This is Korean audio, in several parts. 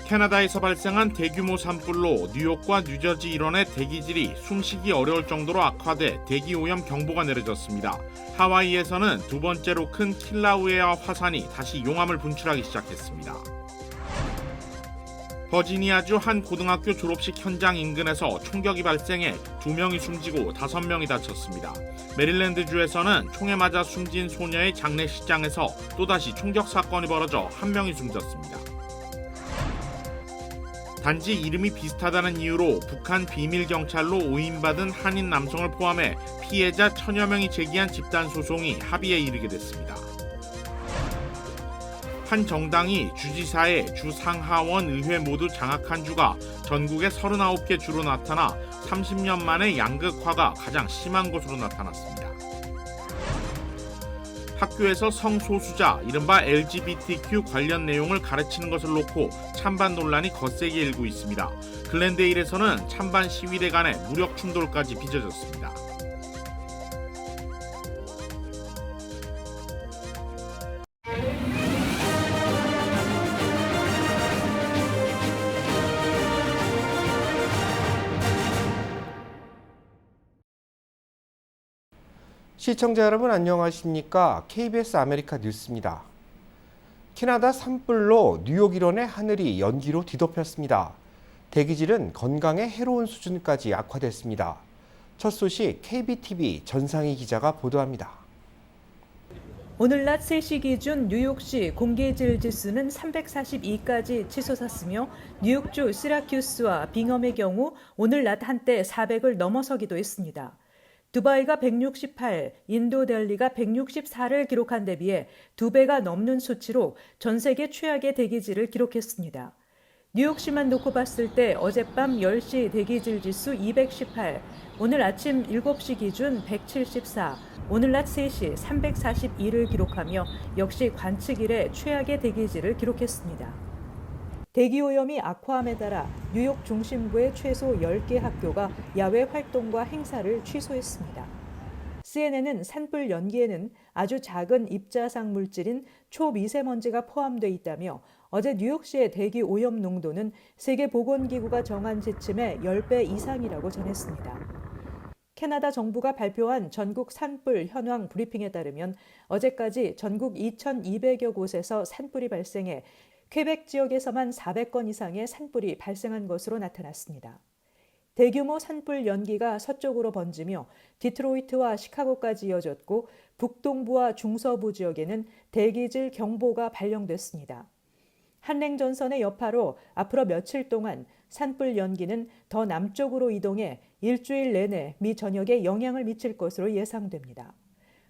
캐나다에서 발생한 대규모 산불로 뉴욕과 뉴저지 일원의 대기질이 숨쉬기 어려울 정도로 악화돼 대기오염 경보가 내려졌습니다. 하와이에서는 두 번째로 큰 킬라우에아 화산이 다시 용암을 분출하기 시작했습니다. 버지니아주 한 고등학교 졸업식 현장 인근에서 총격이 발생해 2명이 숨지고 5명이 다쳤습니다. 메릴랜드주에서는 총에 맞아 숨진 소녀의 장례식장에서 또다시 총격 사건이 벌어져 1명이 숨졌습니다. 단지 이름이 비슷하다는 이유로 북한 비밀경찰로 오인받은 한인 남성을 포함해 피해자 1000여 명이 제기한 집단 소송이 합의에 이르게 됐습니다. 한 정당이 주지사의 주 상하원 의회 모두 장악한 주가 전국의 39개 주로 나타나 30년 만에 양극화가 가장 심한 것으로 나타났습니다. 학교에서 성소수자, 이른바 LGBTQ 관련 내용을 가르치는 것을 놓고 찬반 논란이 거세게 일고 있습니다. 글렌데일에서는 찬반 시위대 간의 무력 충돌까지 빚어졌습니다. 시청자 여러분 안녕하십니까? KBS 아메리카 뉴스입니다. 캐나다 산불로 뉴욕 일원의 하늘이 연기로 뒤덮였습니다. 대기질은 건강에 해로운 수준까지 악화됐습니다. 첫 소식 KBTV 전상희 기자가 보도합니다. 오늘 낮 3시 기준 뉴욕시 공기질 지수는 342까지 치솟았으며 뉴욕주 시라큐스와 빙엄의 경우 오늘 낮 한때 400을 넘어서기도 했습니다. 두바이가 168, 인도 델리가 164를 기록한 데 비해 2배가 넘는 수치로 전 세계 최악의 대기질을 기록했습니다. 뉴욕시만 놓고 봤을 때 어젯밤 10시 대기질 지수 218, 오늘 아침 7시 기준 174, 오늘 낮 3시 342를 기록하며 역시 관측 이래 최악의 대기질을 기록했습니다. 대기오염이 악화함에 따라 뉴욕 중심부의 최소 10개 학교가 야외 활동과 행사를 취소했습니다. CNN은 산불 연기에는 아주 작은 입자상 물질인 초미세먼지가 포함돼 있다며 어제 뉴욕시의 대기오염 농도는 세계보건기구가 정한 지침의 10배 이상이라고 전했습니다. 캐나다 정부가 발표한 전국 산불 현황 브리핑에 따르면 어제까지 전국 2,200여 곳에서 산불이 발생해 퀘벡 지역에서만 400건 이상의 산불이 발생한 것으로 나타났습니다. 대규모 산불 연기가 서쪽으로 번지며 디트로이트와 시카고까지 이어졌고 북동부와 중서부 지역에는 대기질 경보가 발령됐습니다. 한랭전선의 여파로 앞으로 며칠 동안 산불 연기는 더 남쪽으로 이동해 일주일 내내 미 전역에 영향을 미칠 것으로 예상됩니다.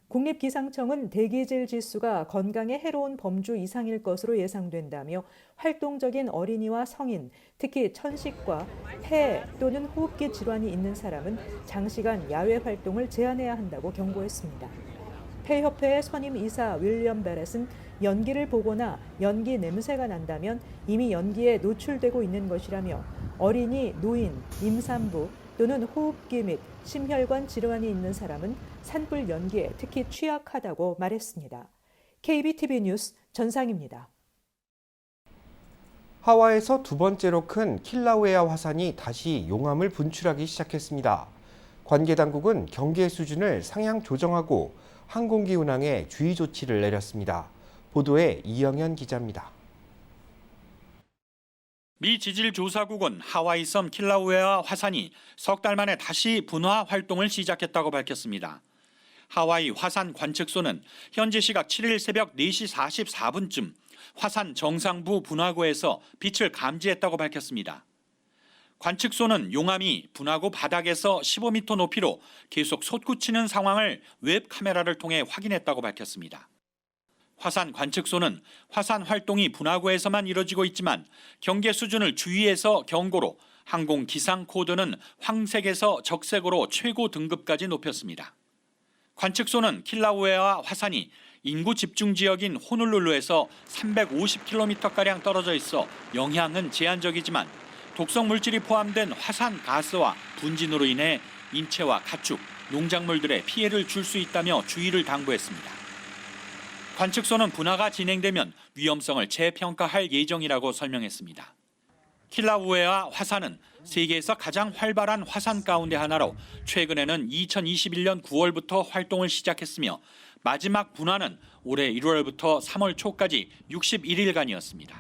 국립기상청은 대기질 지수가 건강에 해로운 범주 이상일 것으로 예상된다며 활동적인 어린이와 성인, 특히 천식과 폐 또는 호흡기 질환이 있는 사람은 장시간 야외 활동을 제한해야 한다고 경고했습니다. 폐협회의 선임 이사 윌리엄 베렛은 연기를 보거나 연기 냄새가 난다면 이미 연기에 노출되고 있는 것이라며 어린이, 노인, 임산부 또는 호흡기 및 심혈관 질환이 있는 사람은 산불 연기에 특히 취약하다고 말했습니다. KBTV 뉴스 전상입니다. 하와이에서 두 번째로 큰 킬라우에아 화산이 다시 용암을 분출하기 시작했습니다. 관계 당국은 경계 수준을 상향 조정하고 항공기 운항에 주의 조치를 내렸습니다. 보도에 이영현 기자입니다. 미 지질조사국은 하와이 섬 킬라우에아 화산이 석 달 만에 다시 분화 활동을 시작했다고 밝혔습니다. 하와이 화산 관측소는 현지 시각 7일 새벽 4시 44분쯤 화산 정상부 분화구에서 빛을 감지했다고 밝혔습니다. 관측소는 용암이 분화구 바닥에서 15m 높이로 계속 솟구치는 상황을 웹 카메라를 통해 확인했다고 밝혔습니다. 화산 관측소는 화산 활동이 분화구에서만 이뤄지고 있지만 경계 수준을 주의해서 경고로 항공 기상 코드는 황색에서 적색으로 최고 등급까지 높였습니다. 관측소는 킬라우에아 화산이 인구 집중 지역인 호놀룰루에서 350km가량 떨어져 있어 영향은 제한적이지만 독성 물질이 포함된 화산 가스와 분진으로 인해 인체와 가축, 농작물들에 피해를 줄 수 있다며 주의를 당부했습니다. 관측소는 분화가 진행되면 위험성을 재평가할 예정이라고 설명했습니다. 킬라우에아 화산은 세계에서 가장 활발한 화산 가운데 하나로 최근에는 2021년 9월부터 활동을 시작했으며 마지막 분화는 올해 1월부터 3월 초까지 61일간이었습니다.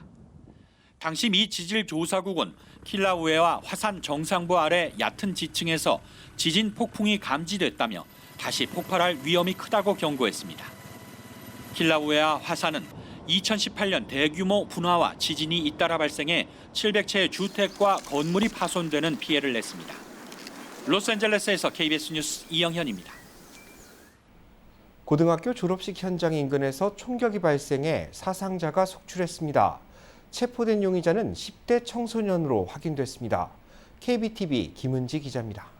당시 미 지질조사국은 킬라우에아 화산 정상부 아래 얕은 지층에서 지진 폭풍이 감지됐다며 다시 폭발할 위험이 크다고 경고했습니다. 킬라우에아 화산은 2018년 대규모 분화와 지진이 잇따라 발생해 700채의 주택과 건물이 파손되는 피해를 냈습니다. 로스앤젤레스에서 KBS 뉴스 이영현입니다. 고등학교 졸업식 현장 인근에서 총격이 발생해 사상자가 속출했습니다. 체포된 용의자는 10대 청소년으로 확인됐습니다. KBTV 김은지 기자입니다.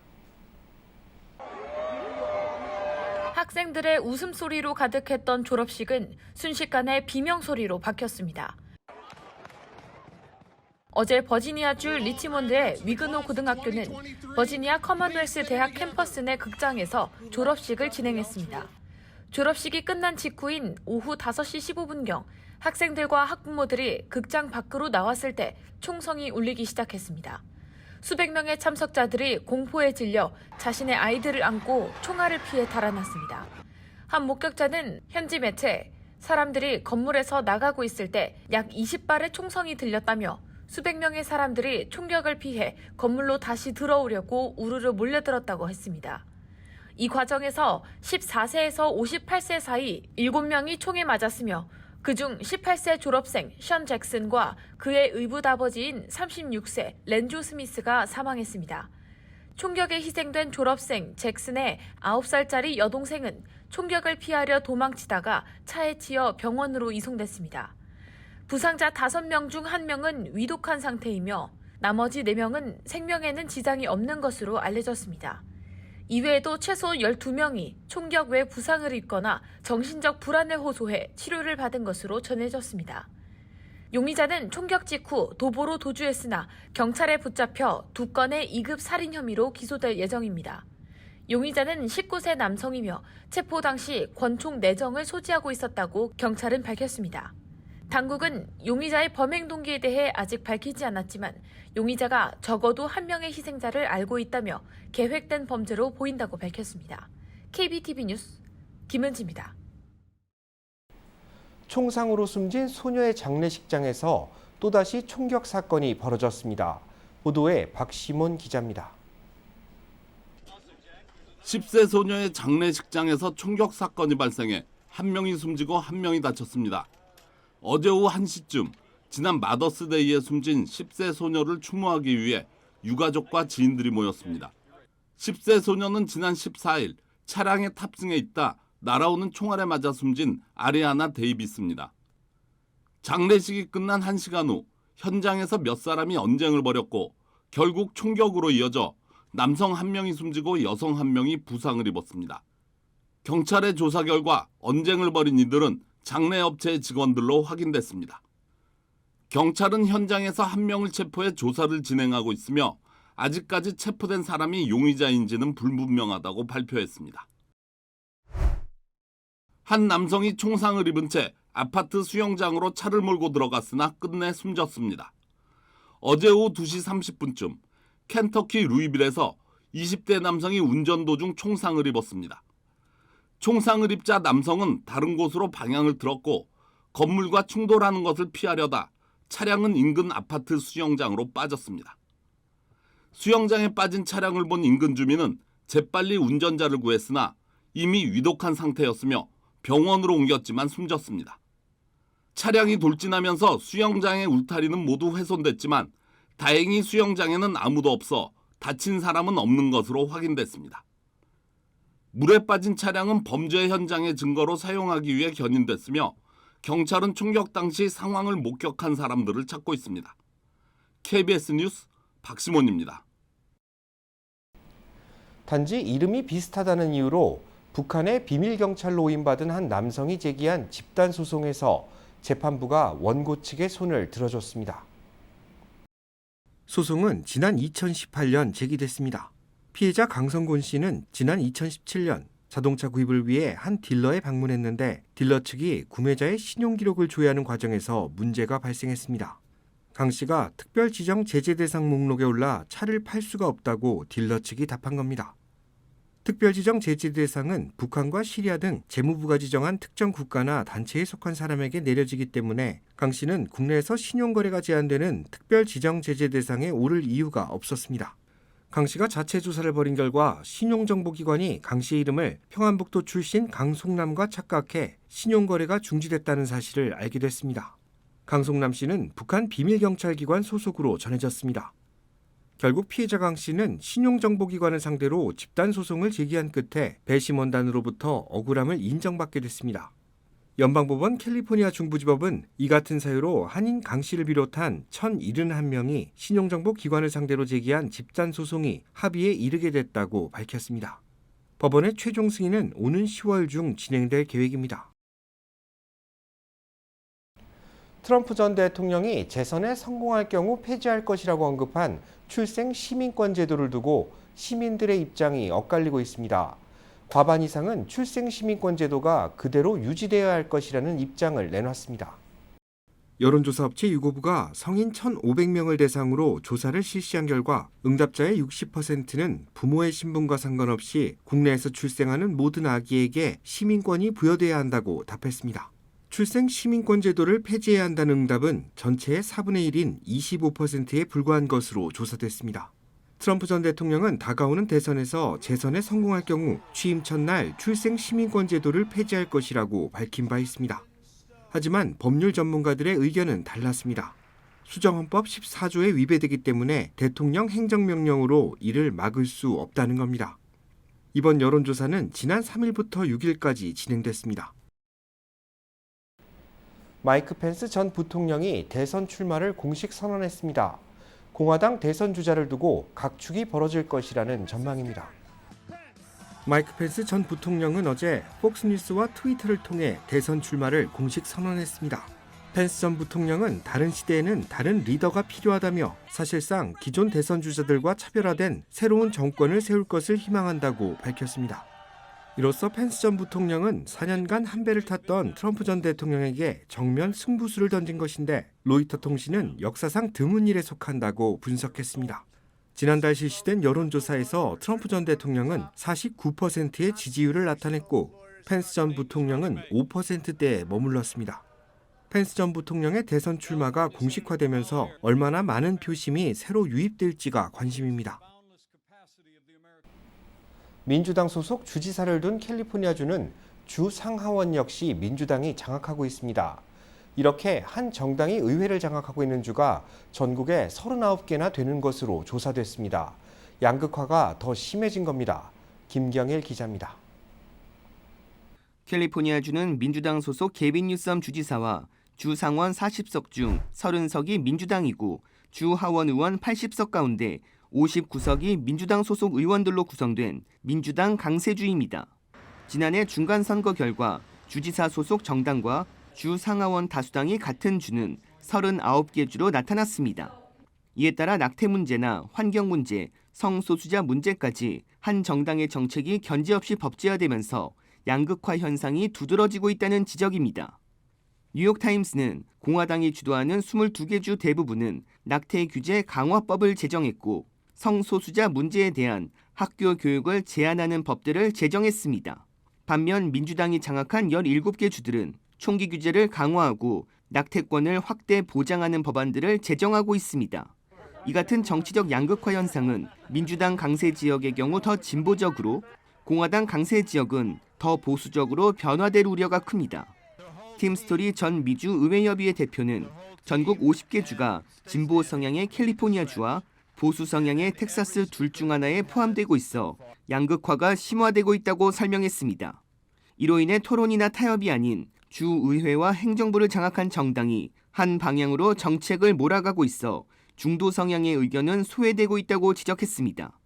학생들의 웃음소리로 가득했던 졸업식은 순식간에 비명소리로 바뀌었습니다. 어제 버지니아주 리치몬드의 위그노 고등학교는 버지니아 커먼웰스 대학 캠퍼스 내 극장에서 졸업식을 진행했습니다. 졸업식이 끝난 직후인 오후 5시 15분경 학생들과 학부모들이 극장 밖으로 나왔을 때 총성이 울리기 시작했습니다. 수백 명의 참석자들이 공포에 질려 자신의 아이들을 안고 총알을 피해 달아났습니다. 한 목격자는 현지 매체, 사람들이 건물에서 나가고 있을 때 약 20발의 총성이 들렸다며 수백 명의 사람들이 총격을 피해 건물로 다시 들어오려고 우르르 몰려들었다고 했습니다. 이 과정에서 14세에서 58세 사이 7명이 총에 맞았으며 그중 18세 졸업생 션 잭슨과 그의 의붓아버지인 36세 렌조 스미스가 사망했습니다. 총격에 희생된 졸업생 잭슨의 9살짜리 여동생은 총격을 피하려 도망치다가 차에 치여 병원으로 이송됐습니다. 부상자 5명 중 1명은 위독한 상태이며 나머지 4명은 생명에는 지장이 없는 것으로 알려졌습니다. 이외에도 최소 12명이 총격 외 부상을 입거나 정신적 불안에 호소해 치료를 받은 것으로 전해졌습니다. 용의자는 총격 직후 도보로 도주했으나 경찰에 붙잡혀 2건의 2급 살인 혐의로 기소될 예정입니다. 용의자는 19세 남성이며 체포 당시 권총 4정을 소지하고 있었다고 경찰은 밝혔습니다. 당국은 용의자의 범행 동기에 대해 아직 밝히지 않았지만 용의자가 적어도 1명의 희생자를 알고 있다며 계획된 범죄로 보인다고 밝혔습니다. KBTV 뉴스 김은지입니다. 총상으로 숨진 소녀의 장례식장에서 또다시 총격 사건이 벌어졌습니다. 보도에 박시몬 기자입니다. 10세 소녀의 장례식장에서 총격 사건이 발생해 1명이 숨지고 1명이 다쳤습니다. 어제 오후 1시쯤 지난 마더스데이에 숨진 10세 소녀를 추모하기 위해 유가족과 지인들이 모였습니다. 10세 소녀는 지난 14일 차량에 탑승해 있다 날아오는 총알에 맞아 숨진 아리아나 데이비스입니다. 장례식이 끝난 1시간 후 현장에서 몇 사람이 언쟁을 벌였고 결국 총격으로 이어져 남성 1명이 숨지고 여성 1명이 부상을 입었습니다. 경찰의 조사 결과 언쟁을 벌인 이들은 장례업체의 직원들로 확인됐습니다. 경찰은 현장에서 1명을 체포해 조사를 진행하고 있으며 아직까지 체포된 사람이 용의자인지는 불분명하다고 발표했습니다. 한 남성이 총상을 입은 채 아파트 수영장으로 차를 몰고 들어갔으나 끝내 숨졌습니다. 어제 오후 2시 30분쯤 켄터키 루이빌에서 20대 남성이 운전 도중 총상을 입었습니다. 총상을 입자 남성은 다른 곳으로 방향을 틀었고 건물과 충돌하는 것을 피하려다 차량은 인근 아파트 수영장으로 빠졌습니다. 수영장에 빠진 차량을 본 인근 주민은 재빨리 운전자를 구했으나 이미 위독한 상태였으며 병원으로 옮겼지만 숨졌습니다. 차량이 돌진하면서 수영장의 울타리는 모두 훼손됐지만 다행히 수영장에는 아무도 없어 다친 사람은 없는 것으로 확인됐습니다. 물에 빠진 차량은 범죄 현장의 증거로 사용하기 위해 견인됐으며 경찰은 총격 당시 상황을 목격한 사람들을 찾고 있습니다. KBS 뉴스 박시몬입니다. 단지 이름이 비슷하다는 이유로 북한의 비밀경찰로 오인받은 한 남성이 제기한 집단소송에서 재판부가 원고 측의 손을 들어줬습니다. 소송은 지난 2018년 제기됐습니다. 피해자 강성곤 씨는 지난 2017년 자동차 구입을 위해 한 딜러에 방문했는데 딜러 측이 구매자의 신용기록을 조회하는 과정에서 문제가 발생했습니다. 강 씨가 특별 지정 제재 대상 목록에 올라 차를 팔 수가 없다고 딜러 측이 답한 겁니다. 특별 지정 제재 대상은 북한과 시리아 등 재무부가 지정한 특정 국가나 단체에 속한 사람에게 내려지기 때문에 강 씨는 국내에서 신용거래가 제한되는 특별 지정 제재 대상에 오를 이유가 없었습니다. 강 씨가 자체 조사를 벌인 결과 신용정보기관이 강 씨의 이름을 평안북도 출신 강송남과 착각해 신용거래가 중지됐다는 사실을 알게 됐습니다. 강송남 씨는 북한 비밀경찰기관 소속으로 전해졌습니다. 결국 피해자 강 씨는 신용정보기관을 상대로 집단소송을 제기한 끝에 배심원단으로부터 억울함을 인정받게 됐습니다. 연방법원 캘리포니아 중부지법은 이 같은 사유로 한인 강 씨를 비롯한 1,071명이 신용정보기관을 상대로 제기한 집단소송이 합의에 이르게 됐다고 밝혔습니다. 법원의 최종 승인은 오는 10월 중 진행될 계획입니다. 트럼프 전 대통령이 재선에 성공할 경우 폐지할 것이라고 언급한 출생 시민권 제도를 두고 시민들의 입장이 엇갈리고 있습니다. 과반 이상은 출생 시민권 제도가 그대로 유지되어야 할 것이라는 입장을 내놨습니다. 여론조사 업체 유고부가 성인 1,500명을 대상으로 조사를 실시한 결과 응답자의 60%는 부모의 신분과 상관없이 국내에서 출생하는 모든 아기에게 시민권이 부여돼야 한다고 답했습니다. 출생 시민권 제도를 폐지해야 한다는 응답은 전체의 4분의 1인 25%에 불과한 것으로 조사됐습니다. 트럼프 전 대통령은 다가오는 대선에서 재선에 성공할 경우 취임 첫날 출생 시민권 제도를 폐지할 것이라고 밝힌 바 있습니다. 하지만 법률 전문가들의 의견은 달랐습니다. 수정헌법 14조에 위배되기 때문에 대통령 행정명령으로 이를 막을 수 없다는 겁니다. 이번 여론조사는 지난 3일부터 6일까지 진행됐습니다. 마이크 펜스 전 부통령이 대선 출마를 공식 선언했습니다. 공화당 대선 주자를 두고 각축이 벌어질 것이라는 전망입니다. 마이크 펜스 전 부통령은 어제 폭스뉴스와 트위터를 통해 대선 출마를 공식 선언했습니다. 펜스 전 부통령은 다른 시대에는 다른 리더가 필요하다며 사실상 기존 대선 주자들과 차별화된 새로운 정권을 세울 것을 희망한다고 밝혔습니다. 이로써 펜스 전 부통령은 4년간 한 배를 탔던 트럼프 전 대통령에게 정면 승부수를 던진 것인데 로이터 통신은 역사상 드문 일에 속한다고 분석했습니다. 지난달 실시된 여론조사에서 트럼프 전 대통령은 49%의 지지율을 나타냈고 펜스 전 부통령은 5%대에 머물렀습니다. 펜스 전 부통령의 대선 출마가 공식화되면서 얼마나 많은 표심이 새로 유입될지가 관심입니다. 민주당 소속 주지사를 둔 캘리포니아주는 주 상하원 역시 민주당이 장악하고 있습니다. 이렇게 한 정당이 의회를 장악하고 있는 주가 전국에 39개나 되는 것으로 조사됐습니다. 양극화가 더 심해진 겁니다. 김경일 기자입니다. 캘리포니아주는 민주당 소속 게빈 뉴섬 주지사와 주 상원 40석 중 30석이 민주당이고 주 하원 의원 80석 가운데 59석이 민주당 소속 의원들로 구성된 민주당 강세주입니다. 지난해 중간선거 결과 주지사 소속 정당과 주 상하원 다수당이 같은 주는 39개 주로 나타났습니다. 이에 따라 낙태 문제나 환경 문제, 성소수자 문제까지 한 정당의 정책이 견제 없이 법제화되면서 양극화 현상이 두드러지고 있다는 지적입니다. 뉴욕타임스는 공화당이 주도하는 22개 주 대부분은 낙태 규제 강화법을 제정했고 성소수자 문제에 대한 학교 교육을 제한하는 법들을 제정했습니다. 반면 민주당이 장악한 17개 주들은 총기 규제를 강화하고 낙태권을 확대 보장하는 법안들을 제정하고 있습니다. 이 같은 정치적 양극화 현상은 민주당 강세 지역의 경우 더 진보적으로 공화당 강세 지역은 더 보수적으로 변화될 우려가 큽니다. 팀스토리 전 미주 의회협의회 대표는 전국 50개 주가 진보 성향의 캘리포니아주와 보수 성향의 텍사스 둘 중 하나에 포함되고 있어 양극화가 심화되고 있다고 설명했습니다. 이로 인해 토론이나 타협이 아닌 주의회와 행정부를 장악한 정당이 한 방향으로 정책을 몰아가고 있어 중도 성향의 의견은 소외되고 있다고 지적했습니다.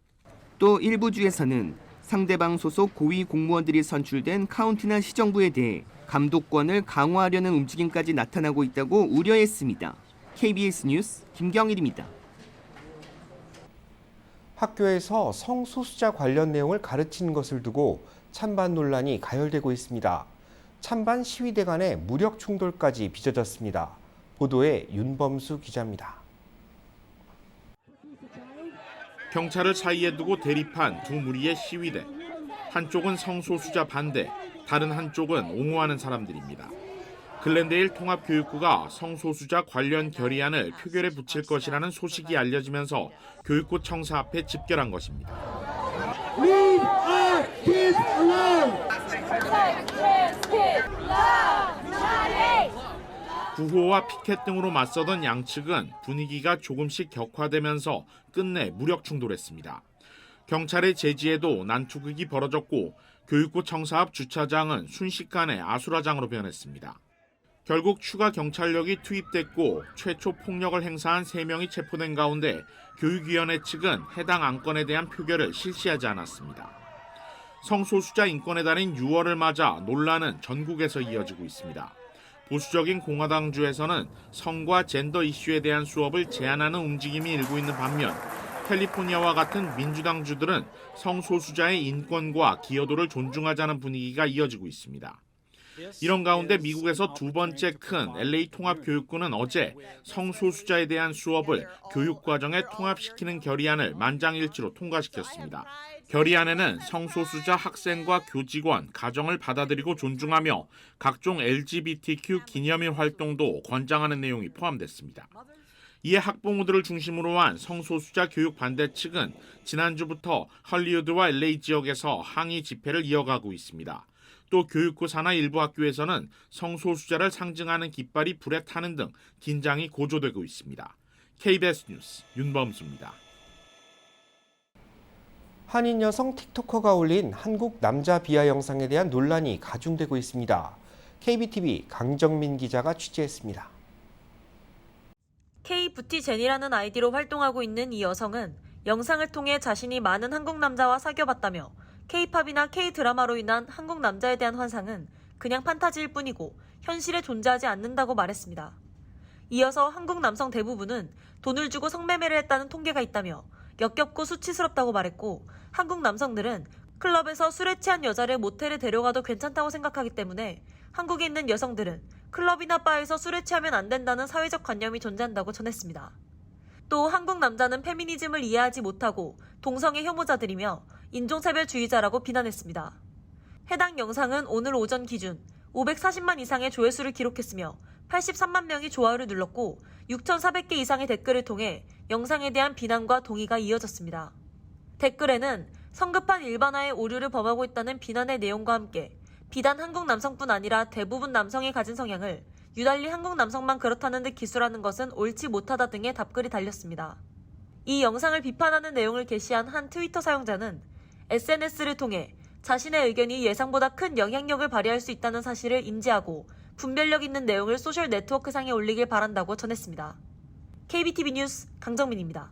또 일부 주에서는 상대방 소속 고위 공무원들이 선출된 카운티나 시정부에 대해 감독권을 강화하려는 움직임까지 나타나고 있다고 우려했습니다. KBS 뉴스 김경일입니다. 학교에서 성소수자 관련 내용을 가르치는 것을 두고 찬반 논란이 가열되고 있습니다. 찬반 시위대 간의 무력 충돌까지 빚어졌습니다. 보도에 윤범수 기자입니다. 경찰을 사이에 두고 대립한 두 무리의 시위대. 한쪽은 성소수자 반대, 다른 한쪽은 옹호하는 사람들입니다. 글렌데일 통합교육부가 성소수자 관련 결의안을 표결에 붙일 것이라는 소식이 알려지면서 교육부 청사 앞에 집결한 것입니다. Leave our kids alone. 구호와 피켓 등으로 맞서던 양측은 분위기가 조금씩 격화되면서 끝내 무력 충돌했습니다. 경찰의 제지에도 난투극이 벌어졌고 교육부 청사 앞 주차장은 순식간에 아수라장으로 변했습니다. 결국 추가 경찰력이 투입됐고 최초 폭력을 행사한 3명이 체포된 가운데 교육위원회 측은 해당 안건에 대한 표결을 실시하지 않았습니다. 성소수자 인권의 달인 6월을 맞아 논란은 전국에서 이어지고 있습니다. 보수적인 공화당주에서는 성과 젠더 이슈에 대한 수업을 제한하는 움직임이 일고 있는 반면 캘리포니아와 같은 민주당주들은 성소수자의 인권과 기여도를 존중하자는 분위기가 이어지고 있습니다. 이런 가운데 미국에서 두 번째 큰 LA 통합교육부는 어제 성소수자에 대한 수업을 교육과정에 통합시키는 결의안을 만장일치로 통과시켰습니다. 결의안에는 성소수자 학생과 교직원, 가정을 받아들이고 존중하며 각종 LGBTQ 기념일 활동도 권장하는 내용이 포함됐습니다. 이에 학부모들을 중심으로 한 성소수자 교육 반대 측은 지난주부터 할리우드와 LA 지역에서 항의 집회를 이어가고 있습니다. 또 교육부 산하 일부 학교에서는 성소수자를 상징하는 깃발이 불에 타는 등 긴장이 고조되고 있습니다. KBS 뉴스 윤범수입니다. 한인 여성 틱토커가 올린 한국 남자 비하 영상에 대한 논란이 가중되고 있습니다. KBTV 강정민 기자가 취재했습니다. K부티제니라는 아이디로 활동하고 있는 이 여성은 영상을 통해 자신이 많은 한국 남자와 사귀어봤다며 K-팝이나 K-드라마로 인한 한국 남자에 대한 환상은 그냥 판타지일 뿐이고 현실에 존재하지 않는다고 말했습니다. 이어서 한국 남성 대부분은 돈을 주고 성매매를 했다는 통계가 있다며 역겹고 수치스럽다고 말했고 한국 남성들은 클럽에서 술에 취한 여자를 모텔에 데려가도 괜찮다고 생각하기 때문에 한국에 있는 여성들은 클럽이나 바에서 술에 취하면 안 된다는 사회적 관념이 존재한다고 전했습니다. 또 한국 남자는 페미니즘을 이해하지 못하고 동성애 혐오자들이며 인종차별주의자라고 비난했습니다. 해당 영상은 오늘 오전 기준 540만 이상의 조회수를 기록했으며 83만 명이 좋아요를 눌렀고 6,400개 이상의 댓글을 통해 영상에 대한 비난과 동의가 이어졌습니다. 댓글에는 성급한 일반화의 오류를 범하고 있다는 비난의 내용과 함께 비단 한국 남성뿐 아니라 대부분 남성이 가진 성향을 유달리 한국 남성만 그렇다는 듯 기술하는 것은 옳지 못하다 등의 답글이 달렸습니다. 이 영상을 비판하는 내용을 게시한 한 트위터 사용자는 SNS를 통해 자신의 의견이 예상보다 큰 영향력을 발휘할 수 있다는 사실을 인지하고 분별력 있는 내용을 소셜 네트워크상에 올리길 바란다고 전했습니다. KBTV 뉴스 강정민입니다.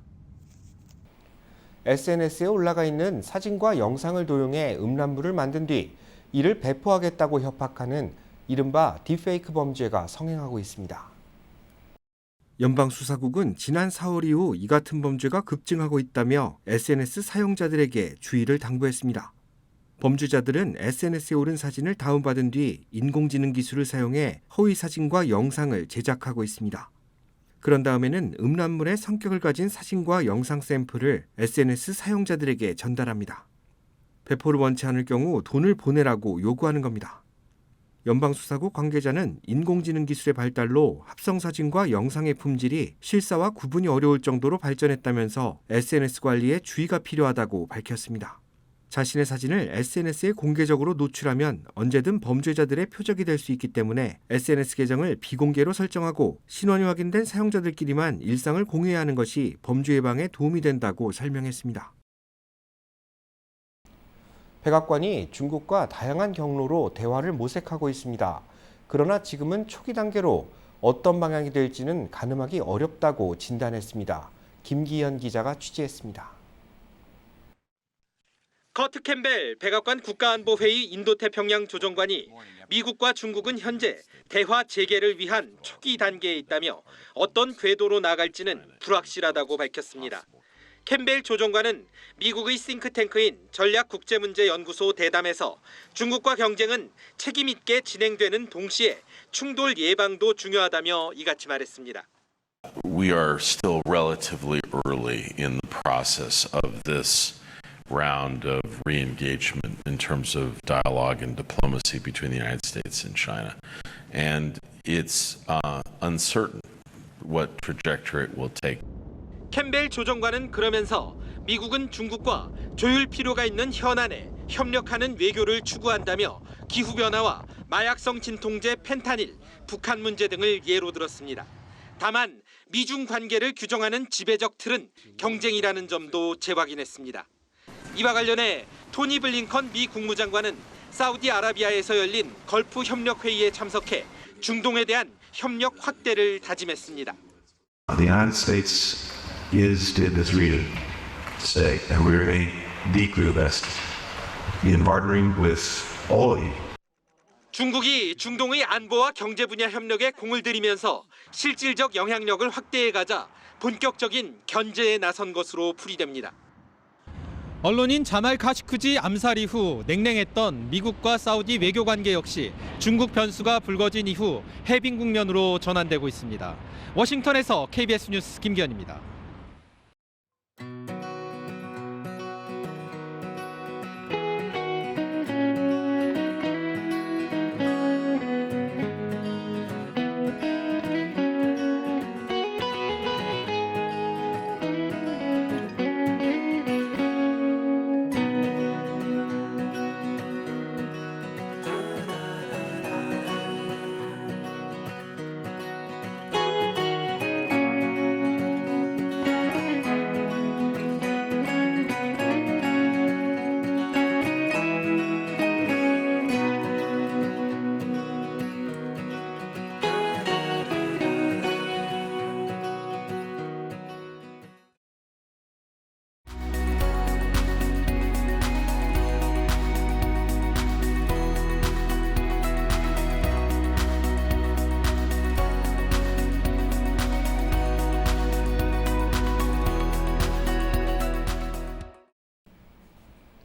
SNS에 올라가 있는 사진과 영상을 도용해 음란물을 만든 뒤 이를 배포하겠다고 협박하는 이른바 딥페이크 범죄가 성행하고 있습니다. 연방수사국은 지난 4월 이후 이 같은 범죄가 급증하고 있다며 SNS 사용자들에게 주의를 당부했습니다. 범죄자들은 SNS에 오른 사진을 다운받은 뒤 인공지능 기술을 사용해 허위 사진과 영상을 제작하고 있습니다. 그런 다음에는 음란물의 성격을 가진 사진과 영상 샘플을 SNS 사용자들에게 전달합니다. 배포를 원치 않을 경우 돈을 보내라고 요구하는 겁니다. 연방수사국 관계자는 인공지능 기술의 발달로 합성사진과 영상의 품질이 실사와 구분이 어려울 정도로 발전했다면서 SNS 관리에 주의가 필요하다고 밝혔습니다. 자신의 사진을 SNS에 공개적으로 노출하면 언제든 범죄자들의 표적이 될 수 있기 때문에 SNS 계정을 비공개로 설정하고 신원이 확인된 사용자들끼리만 일상을 공유해야 하는 것이 범죄 예방에 도움이 된다고 설명했습니다. 백악관이 중국과 다양한 경로로 대화를 모색하고 있습니다. 그러나 지금은 초기 단계로 어떤 방향이 될지는 가늠하기 어렵다고 진단했습니다. 김기현 기자가 취재했습니다. 커트 캠벨 백악관 국가안보회의 인도태평양 조정관이 미국과 중국은 현재 대화 재개를 위한 초기 단계에 있다며 어떤 궤도로 나갈지는 불확실하다고 밝혔습니다. 캠벨 조정관은 미국의 싱크탱크인 전략국제문제연구소 대담에서 중국과 경쟁은 책임 있게 진행되는 동시에 충돌 예방도 중요하다며 이같이 말했습니다. We are still relatively early in the process of this round of re-engagement in terms of dialogue and diplomacy between the United States and China. And it's uncertain what trajectory it will take. 캠벨 조정관은 그러면서 미국은 중국과 조율 필요가 있는 현안에 협력하는 외교를 추구한다며 기후변화와 마약성 진통제 펜타닐, 북한 문제 등을 예로 들었습니다. 다만 미중 관계를 규정하는 지배적 틀은 경쟁이라는 점도 재확인했습니다. 이와 관련해 토니 블링컨 미 국무장관은 사우디아라비아에서 열린 걸프 협력 회의에 참석해 중동에 대한 협력 확대를 다짐했습니다. The United States did this region today, and we're going to deeply invest in partnering with all of you. 중국이 중동의 안보와 경제 분야 협력에 공을 들이면서 실질적 영향력을 확대해가자 본격적인 견제에 나선 것으로 풀이됩니다. 언론인 자말 카시크지 암살 이후 냉랭했던 미국과 사우디 외교 관계 역시 중국 변수가 불거진 이후 해빙 국면으로 전환되고 있습니다. 워싱턴에서 KBS 뉴스 김기현입니다.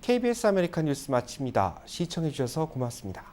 KBS 아메리칸 뉴스 마칩니다. 시청해주셔서 고맙습니다.